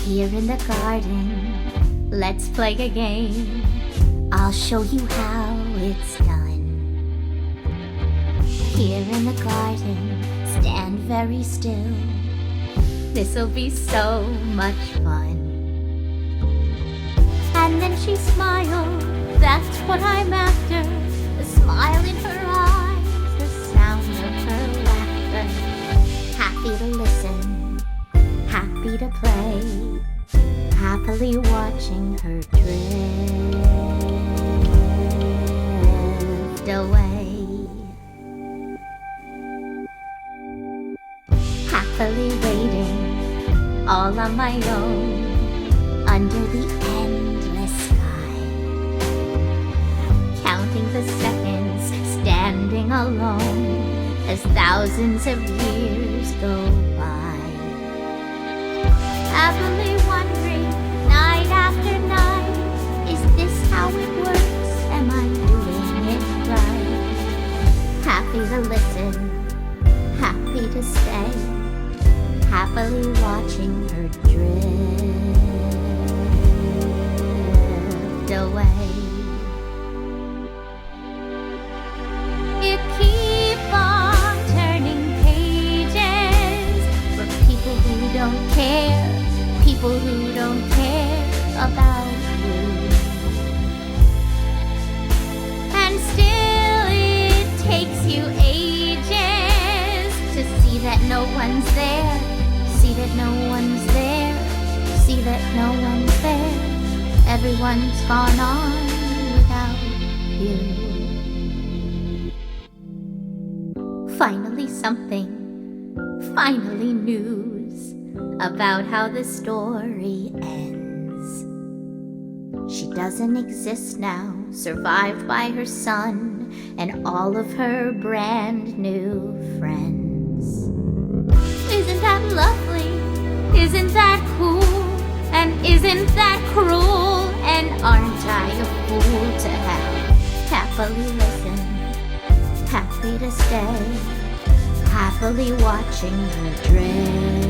Here in the garden, let's play a game. I'll show you how it's done. Here in the garden, stand very still. This'll be so much fun. And then she smiled, that's what I'm after. The smile in her eyes, the sound of her laughter. Happy to listen, happy to play, happily watching her drift away. Happily waiting, all on my own, under the endless sky. Counting the seconds, standing alone, as thousands of years go by. Happily wondering, night after night, is this how it works? Am I doing it right? Happy to listen, happy to stay, happily watching her drift away. You keep on turning pages for people who don't care, people who don't care about you. And still it takes you ages to see that no one's there, see that no one's there, see that no one's there. Everyone's gone on without you. Finally something, finally news about how the story ends. She doesn't exist now, survived by her son and all of her brand new friends. Isn't that lovely? Isn't that cool? And isn't that cruel? And aren't I a fool to have happily listened, happy to stay, happily watching her drift